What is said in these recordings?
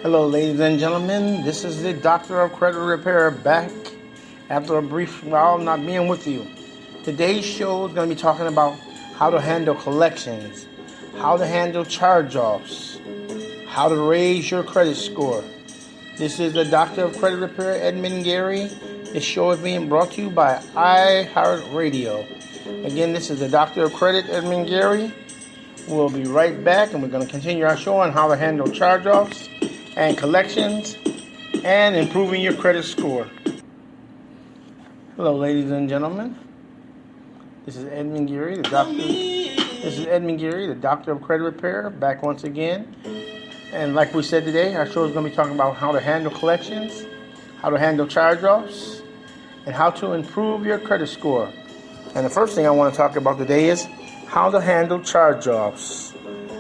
Hello, ladies and gentlemen. This is the Doctor of Credit Repair back after a brief while not being with you. Today's show is going to be talking about how to handle collections, how to handle charge-offs, how to raise your credit score. This is the Doctor of Credit Repair, Edmund Gary. This show is being brought to you by iHeartRadio. Again, this is the Doctor of Credit, Edmund Gary. We'll be right back, and we're going to continue our show on how to handle charge-offs and collections and improving your credit score. Hello, ladies and gentlemen. This is Edmund Gary, the Doctor of Credit Repair, back once again. And like we said today, our show is going to be talking about how to handle collections, how to handle charge-offs, and how to improve your credit score. And the first thing I want to talk about today is how to handle charge-offs.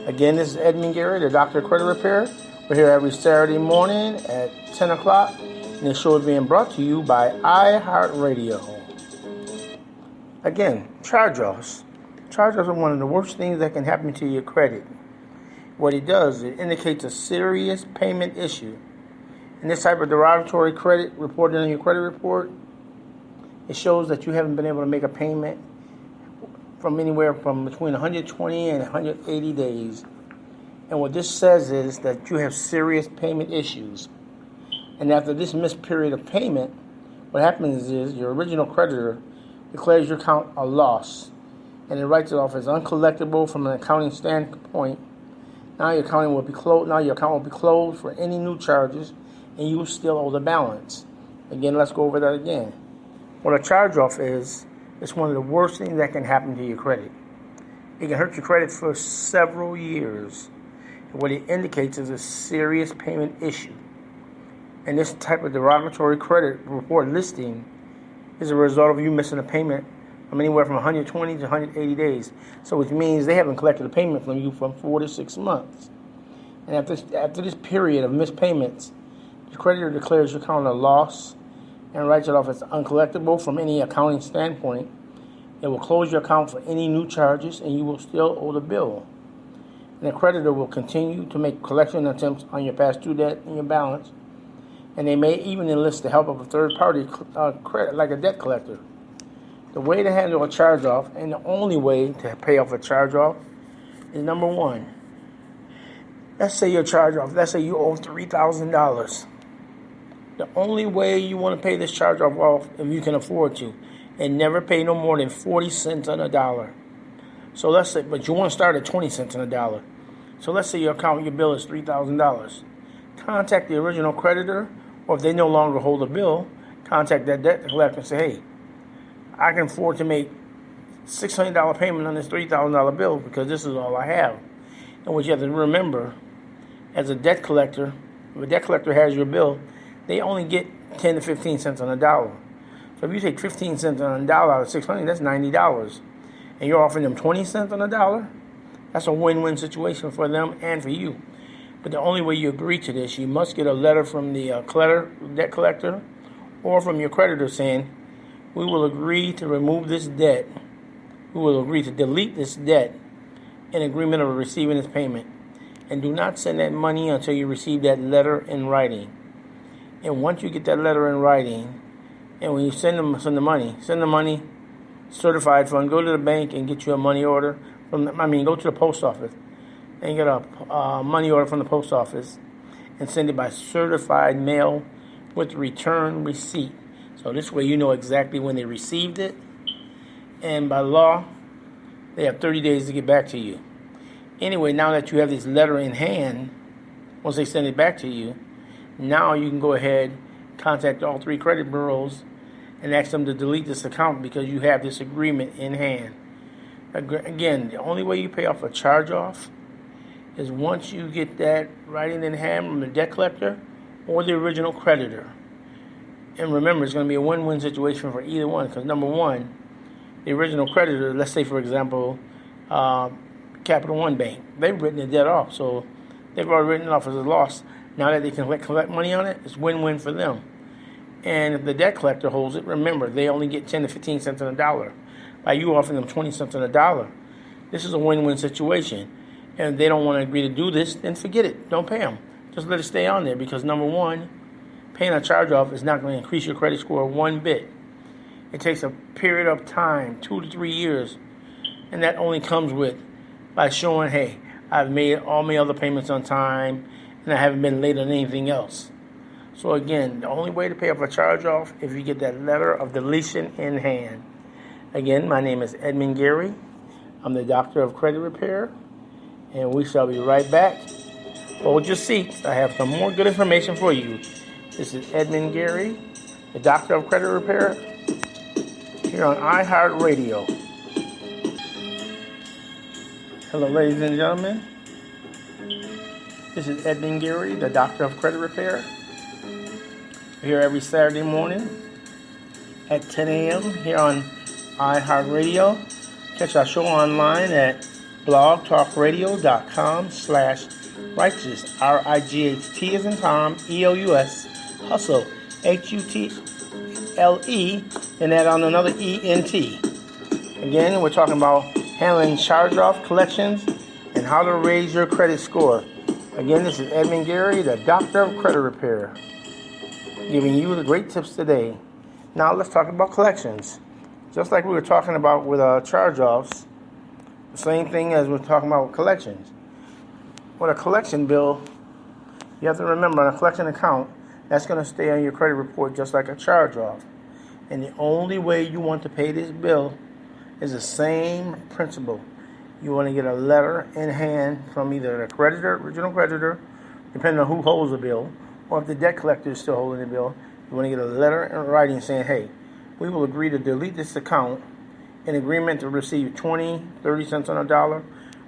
Again, this is Edmund Gary, the Doctor of Credit Repair. We're here every Saturday morning at 10 o'clock, and this show is being brought to you by iHeartRadio. Again, charge-offs. Charge-offs are one of the worst things that can happen to your credit. What it does, it indicates a serious payment issue. And this type of derogatory credit reported on your credit report, it shows that you haven't been able to make a payment from anywhere from between 120 and 180 days. And what this says is that you have serious payment issues. And after this missed period of payment, what happens is your original creditor declares your account a loss, and it writes it off as uncollectible from an accounting standpoint. Now your account will be closed for any new charges, and you will still owe the balance. Again, let's go over that again. What a charge-off is, it's one of the worst things that can happen to your credit. It can hurt your credit for several years. What it indicates is a serious payment issue. And this type of derogatory credit report listing is a result of you missing a payment from anywhere from 120 to 180 days. So which means they haven't collected a payment from you from 4 to 6 months. And after this period of missed payments, the creditor declares your account a loss and writes it off as uncollectible from any accounting standpoint. It will close your account for any new charges, and you will still owe the bill. And the creditor will continue to make collection attempts on your past due debt and your balance, and they may even enlist the help of a third-party credit, like a debt collector. The way to handle a charge-off, and the only way to pay off a charge-off, is number one. Let's say your charge-off, let's say you owe $3,000. The only way you want to pay this charge-off off, if you can afford to, and never pay no more than 40 cents on a dollar. So let's say, but you want to start at 20 cents on a dollar. So let's say your bill is $3,000. Contact the original creditor, or if they no longer hold the bill, contact that debt collector and say, hey, I can afford to make $600 payment on this $3,000 bill because this is all I have. And what you have to remember, as a debt collector, if a debt collector has your bill, they only get 10 to 15 cents on a dollar. So if you take 15 cents on a dollar out of $600, that's $90. And you're offering them 20 cents on a dollar, that's a win-win situation for them and for you. But the only way you agree to this, you must get a letter from the debt collector or from your creditor saying, we will agree to remove this debt. We will agree to delete this debt in agreement of receiving this payment. And do not send that money until you receive that letter in writing. And once you get that letter in writing, and when you send the money, certified fund, go to the bank and get you a money order go to the post office and get a money order from the post office and send it by certified mail with return receipt. So this way you know exactly when they received it, and by law, they have 30 days to get back to you. Anyway, now that you have this letter in hand, once they send it back to you, now you can go ahead, contact all 3 credit bureaus, and ask them to delete this account because you have this agreement in hand. Again, the only way you pay off a charge-off is once you get that writing in hand from the debt collector or the original creditor. And remember, it's going to be a win-win situation for either one because, number one, the original creditor, let's say, for example, Capital One Bank, they've written the debt off, so they've already written it off as a loss. Now that they can collect money on it, it's win-win for them. And if the debt collector holds it, remember, they only get 10 to 15 cents on a dollar. By you offering them 20 cents on a dollar, this is a win-win situation. And if they don't want to agree to do this, then forget it. Don't pay them. just let it stay on there because, number one, paying a charge-off is not going to increase your credit score one bit. It takes a period of time, 2 to 3 years, and that only comes by showing, hey, I've made all my other payments on time, and I haven't been late on anything else. So again, the only way to pay off a charge-off is if you get that letter of deletion in hand. Again, my name is Edmund Gary. I'm the Doctor of Credit Repair, and we shall be right back. Hold your seats. I have some more good information for you. This is Edmund Gary, the Doctor of Credit Repair, here on iHeartRadio. Hello, ladies and gentlemen. This is Edmund Gary, the Doctor of Credit Repair. We're here every Saturday morning at 10 a.m. here on iHeartRadio. Catch our show online at blogtalkradio.com/righteous, RIGHT as in Tom, EOUS, hustle, HUTLE, and add on another ENT. Again, we're talking about handling charge-off collections and how to raise your credit score. Again, this is Edmund Gary, the Doctor of Credit Repair, giving you the great tips today. Now let's talk about collections. Just like we were talking about with charge-offs, the same thing as we're talking about with collections. With a collection bill, you have to remember on a collection account, that's going to stay on your credit report just like a charge-off. And the only way you want to pay this bill is the same principle. You want to get a letter in hand from either the creditor, original creditor, depending on who holds the bill, or if the debt collector is still holding the bill, you want to get a letter in writing saying, hey, we will agree to delete this account in agreement to receive 20, 30 cents on a dollar,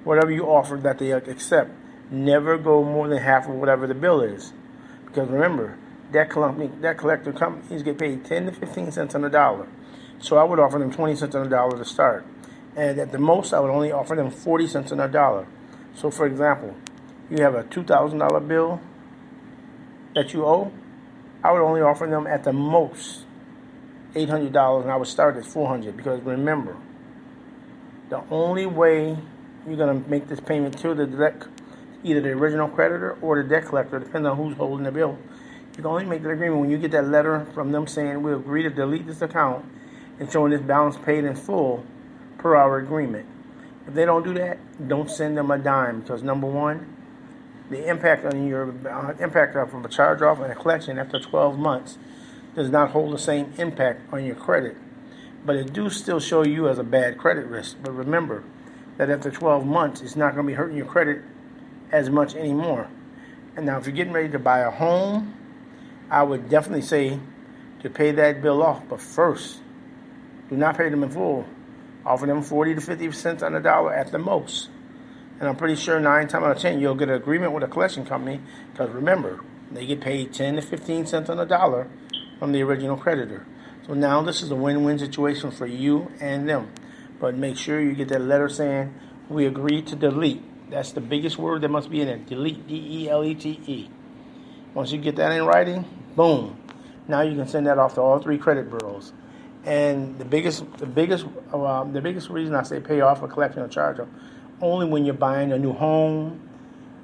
whatever you offer that they accept. Never go more than half of whatever the bill is. Because remember, debt collector companies get paid 10 to 15 cents on a dollar. So I would offer them 20 cents on a dollar to start. And at the most, I would only offer them 40 cents on a dollar. So for example, you have a $2,000 bill that you owe, I would only offer them at the most $800, and I would start at $400. Because remember, the only way you're going to make this payment to either the original creditor or the debt collector, depending on who's holding the bill, you can only make the agreement when you get that letter from them saying we agree to delete this account and showing this balance paid in full per our agreement. If they don't do that, don't send them a dime, because number one, the impact on your impact from a charge-off and a collection after 12 months does not hold the same impact on your credit. But it do still show you as a bad credit risk. But remember that after 12 months, it's not going to be hurting your credit as much anymore. And now if you're getting ready to buy a home, I would definitely say to pay that bill off. But first, do not pay them in full. Offer them 40 to 50 cents on the dollar at the most. And I'm pretty sure 9 times out of 10, you'll get an agreement with a collection company, because remember, they get paid 10 to 15 cents on the dollar from the original creditor. So now this is a win-win situation for you and them. But make sure you get that letter saying, we agree to delete. That's the biggest word that must be in it, delete, D-E-L-E-T-E. Once you get that in writing, boom. Now you can send that off to all 3 credit bureaus. And the biggest reason I say pay off a collection or charge-off, only when you're buying a new home,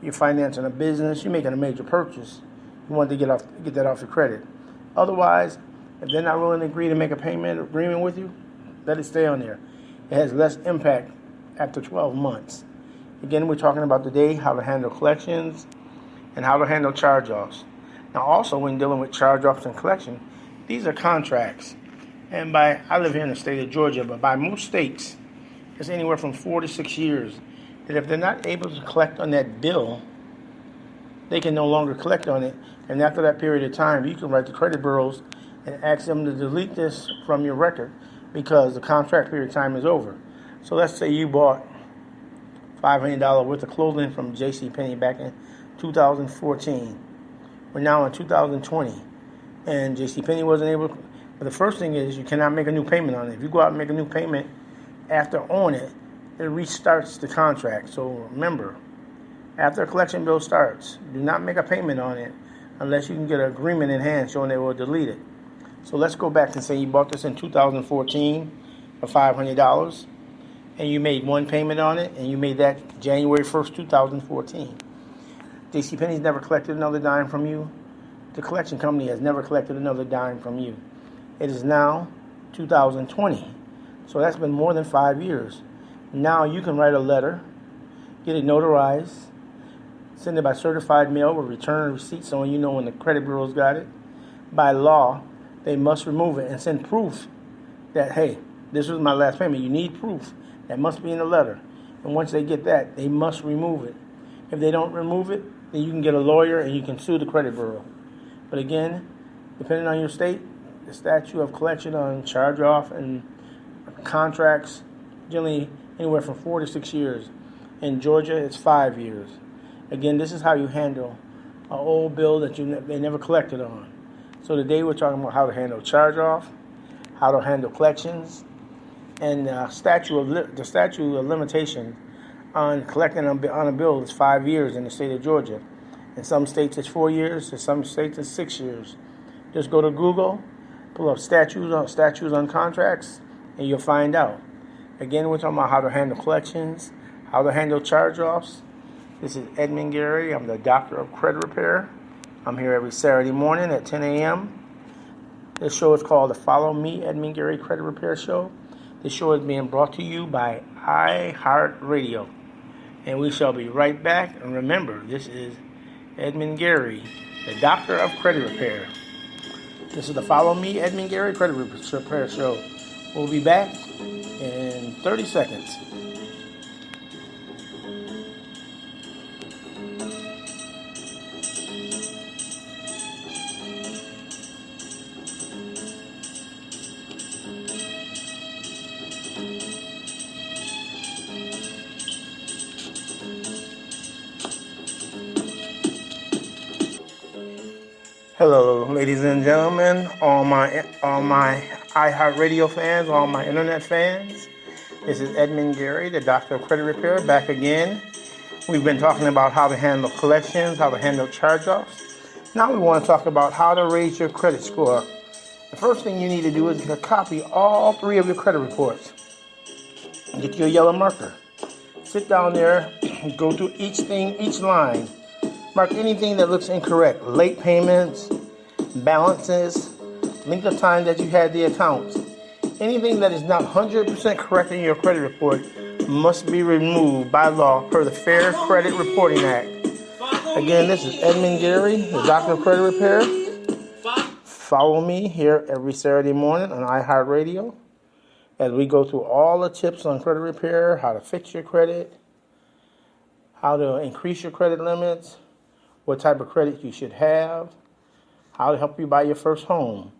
you're financing a business, you're making a major purchase. You want to get that off your credit. Otherwise, if they're not willing to agree to make a payment agreement with you, let it stay on there. It has less impact after 12 months. Again, we're talking about today how to handle collections and how to handle charge-offs. Now also, when dealing with charge-offs and collection, these are contracts. And I live here in the state of Georgia, but by most states, it's anywhere from 4 to 6 years that if they're not able to collect on that bill, they can no longer collect on it. And after that period of time, you can write the credit bureaus and ask them to delete this from your record because the contract period of time is over. So let's say you bought $500 worth of clothing from JCPenney back in 2014. We're now in 2020, and JCPenney wasn't able to. But the first thing is you cannot make a new payment on it. If you go out and make a new payment after owning it, it restarts the contract. So remember, after a collection bill starts, do not make a payment on it unless you can get an agreement in hand showing they will delete it. So let's go back and say you bought this in 2014 for $500, and you made one payment on it, and you made that January 1st, 2014. JCPenney's never collected another dime from you. The collection company has never collected another dime from you. It is now 2020. So that's been more than 5 years. Now you can write a letter, get it notarized, send it by certified mail with return receipt so you know when the credit bureau's got it. By law, they must remove it and send proof that, hey, this was my last payment. You need proof. That must be in the letter. And once they get that, they must remove it. If they don't remove it, then you can get a lawyer and you can sue the credit bureau. But again, depending on your state, the statute of collection on charge-off and contracts, generally anywhere from 4 to 6 years. In Georgia, it's 5 years. Again, this is how you handle an old bill that they never collected on. So today we're talking about how to handle charge-off, how to handle collections, and the statute of limitation on collecting on a bill is 5 years in the state of Georgia. In some states it's 4 years, in some states it's 6 years. Just go to Google, pull up statutes on contracts, and you'll find out. Again, we're talking about how to handle collections, how to handle charge-offs. This is Edmund Gary. I'm the doctor of credit repair. I'm here every Saturday morning at 10 a.m. This show is called the Follow Me Edmund Gary Credit Repair Show. This show is being brought to you by iHeartRadio. And we shall be right back. And remember, this is Edmund Gary, the doctor of credit repair. This is the Follow Me Edmund Gary Credit Repair Show. We'll be back in 30 seconds. Hello, ladies and gentlemen, all my iHeartRadio fans, all my internet fans. This is Edmund Gary, the doctor of credit repair, back again. We've been talking about how to handle collections, how to handle charge-offs. Now we want to talk about how to raise your credit score. The first thing you need to do is get a copy of all 3 of your credit reports. Get your yellow marker. Sit down there, go through each line. Mark anything that looks incorrect. Late payments, balances, length of time that you had the account. Anything that is not 100% correct in your credit report must be removed by law per the Fair Credit Reporting Act. Again, this is Edmund Gary, the doctor of credit repair. Follow me here every Saturday morning on iHeartRadio as we go through all the tips on credit repair, how to fix your credit, how to increase your credit limits, what type of credit you should have, how to help you buy your first home.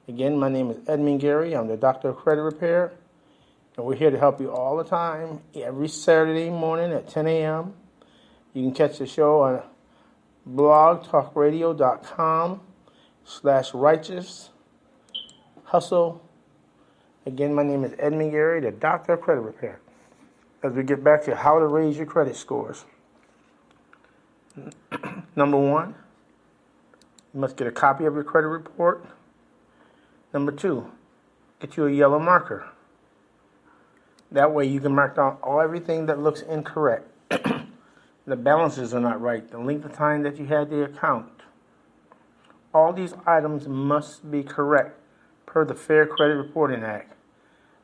Again, my name is Edmund Gary. I'm the doctor of credit repair, and we're here to help you all the time, every Saturday morning at 10 a.m. You can catch the show on blogtalkradio.com/righteous hustle. Again, my name is Edmund Gary, the doctor of credit repair. As we get back to how to raise your credit scores. Number 1, you must get a copy of your credit report. Number 2, get you a yellow marker. That way you can mark down everything that looks incorrect. The balances are not right. The length of time that you had the account. All these items must be correct per the Fair Credit Reporting Act.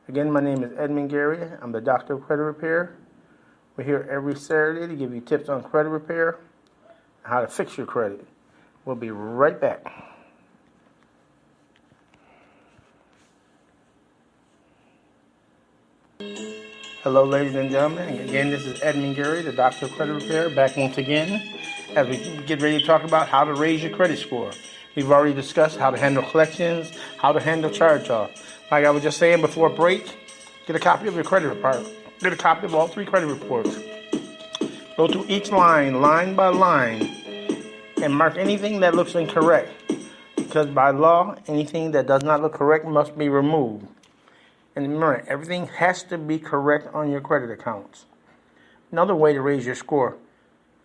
Again, my name is Edmund Gary. I'm the doctor of credit repair. We're here every Saturday to give you tips on credit repair, how to fix your credit. We'll be right back. Hello, ladies and gentlemen. Again, this is Edmund Gary, the doctor of credit repair, back once again as we get ready to talk about how to raise your credit score. We've already discussed how to handle collections, how to handle charge-off. Like I was just saying before break, get a copy of your credit report. Get a copy of all 3 credit reports. Go through each line by line, and mark anything that looks incorrect. Because by law, anything that does not look correct must be removed. And remember, everything has to be correct on your credit accounts. Another way to raise your score,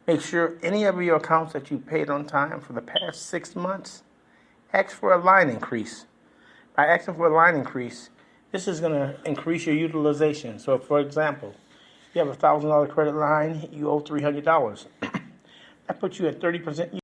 make sure any of your accounts that you paid on time for the past 6 months, ask for a line increase. By asking for a line increase, this is going to increase your utilization. So, for example, you have a $1,000 credit line, you owe $300. I put you at 30%.